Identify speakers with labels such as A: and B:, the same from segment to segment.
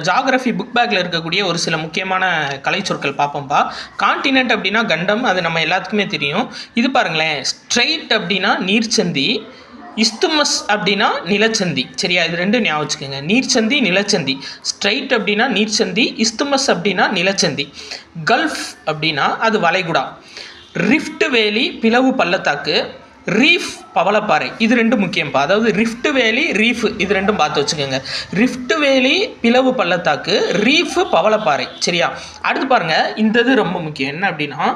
A: Geography book பேக்கில் இருக்கக்கூடிய ஒரு சில முக்கியமான கலைச்சொற்கள் பார்ப்போம்ப்பா. கான்டினென்ட் அப்படின்னா கண்டம், அது நம்ம எல்லாத்துக்குமே தெரியும். இது பாருங்களேன், ஸ்ட்ரெயிட் அப்படின்னா நீர்ச்சந்தி, இஸ்துமஸ் அப்படின்னா நிலச்சந்தி. சரியா, இது ரெண்டும் ஞாபகம் வச்சுக்கோங்க. நீர்ச்சந்தி, நிலச்சந்தி. ஸ்ட்ரெயிட் அப்படின்னா நீர்ச்சந்தி, இஸ்துமஸ் அப்படின்னா நிலச்சந்தி. கல்ஃப் அப்படின்னா அது வளைகுடா. ரிஃப்ட் வேலி பிளவு பள்ளத்தாக்கு, ரீஃப் பவளப்பாறை. இது ரெண்டும் முக்கியம்ப்பா. அதாவது ரிஃப்ட் வேலி, ரீஃப், இது ரெண்டும் பார்த்து வச்சுக்கோங்க. ரிஃப்ட் வேலி பிளவு பள்ளத்தாக்கு, ரீஃப் பவளப்பாறை. சரியா, அடுத்து பாருங்க, இந்த இது ரொம்ப முக்கியம். என்ன அப்படின்னா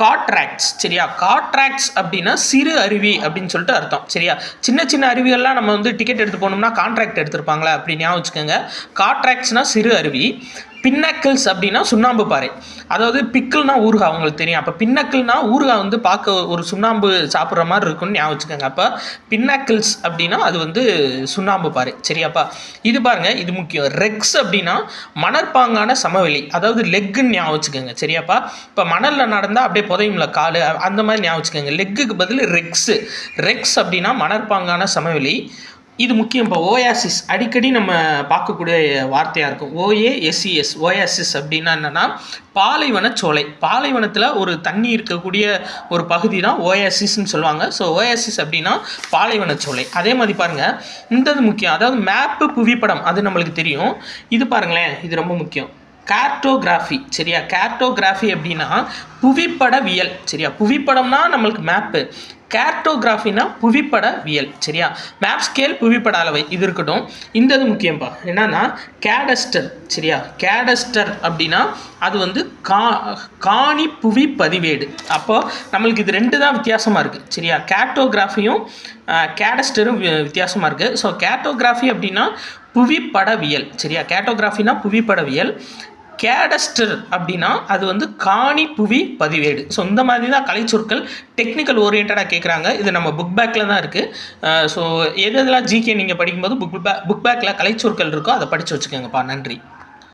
A: காட்ராக்ட்ஸ். சரியா, காட்ராக்ட்ஸ் அப்படின்னா சிறு அருவி அப்படின்னு சொல்லிட்டு அர்த்தம். சரியா, சின்ன சின்ன அருவிகள்லாம் நம்ம வந்து டிக்கெட் எடுத்து போனோம்னா கான்ட்ராக்ட் எடுத்துருப்பாங்களா அப்படி ஞாபகம் வச்சுக்கோங்க. காட்ராக்ட்ஸ்னா சிறு அருவி. பின்னக்கிள்ஸ் அப்படின்னா சுண்ணாம்பு பாறை. அதாவது பிக்கிள்னா ஊறுகாய் உங்களுக்கு தெரியும். அப்போ பின்னக்கிள்னா ஊறுகாய் வந்து பார்க்க ஒரு சுண்ணாம்பு சாப்பிட்ற மாதிரி இருக்குன்னு ஞாபகம் வச்சுக்கோங்க. அப்போ பின்னக்கிள்ஸ் அப்படின்னா அது வந்து சுண்ணாம்பு பாறை. சரியாப்பா, இது பாருங்க, இது முக்கியம். ரெக்ஸ் அப்படின்னா மணற்பாங்கான சமவெளி, அதாவது லெக்குன்னு ஞாபகம் வச்சுக்கோங்க. சரியாப்பா, இப்போ மணலில் நடந்தால் அப்படியே புதையும்ல கால், அந்த மாதிரி ஞாபகம் வச்சுக்கோங்க. லெக்குக்கு பதில் ரெக்ஸு. ரெக்ஸ் அப்படின்னா மணற்பாங்கான சமவெளி. இது முக்கியம். இப்போ ஓயாசிஸ் அடிக்கடி நம்ம பார்க்கக்கூடிய வார்த்தையாக இருக்கும். OASES, ஓயாசிஸ் அப்படின்னா என்னென்னா பாலைவன சோலை. பாலைவனத்தில் ஒரு தண்ணி இருக்கக்கூடிய ஒரு பகுதி தான் ஓயாசிஸ்ன்னு சொல்லுவாங்க. ஸோ ஓயாசிஸ் அப்படின்னா பாலைவன சோலை. அதே மாதிரி பாருங்கள், இந்த இது முக்கியம். அதாவது மேப்பு, புவிப்படம், அது நம்மளுக்கு தெரியும். இது பாருங்களேன், இது ரொம்ப முக்கியம். கார்டோகிராஃபி. சரியா, கார்டோகிராஃபி அப்படின்னா புவிப்படவியல். சரியா, புவிப்படம்னா நம்மளுக்கு மேப்பு, கார்டோகிராஃபினா புவிப்படவியல். சரியா, மேப் ஸ்கேல், புவிப்பட அளவை, இது இருக்கட்டும். இந்த இது முக்கியம்ப்பா. என்னன்னா கேடஸ்டர். சரியா, கேடஸ்டர் அப்படின்னா அது வந்து காணி புவி பதிவேடு. அப்போது நம்மளுக்கு இது ரெண்டு தான் வித்தியாசமாக இருக்குது. சரியா, கார்டோகிராஃபியும் கேடஸ்டரும் வித்தியாசமாக இருக்குது. ஸோ கார்டோகிராஃபி அப்படின்னா புவிப்படவியல். சரியா, கார்டோகிராஃபினா புவிப்படவியல். கேடஸ்டர் அப்படின்னா அது வந்து காணி புவி பதிவேடு. ஸோ இந்த மாதிரி தான் கலைச்சொற்கள் டெக்னிக்கல் ஓரியன்டாக கேட்குறாங்க. இது நம்ம புக் பேக்கில் தான் இருக்குது. ஸோ எதெல்லாம் ஜிகே நீங்கள் படிக்கும்போது புக் பேக்கில் கலைச்சொற்கள் இருக்கோ அதை படித்து வச்சுக்கோங்கப்பா. நன்றி.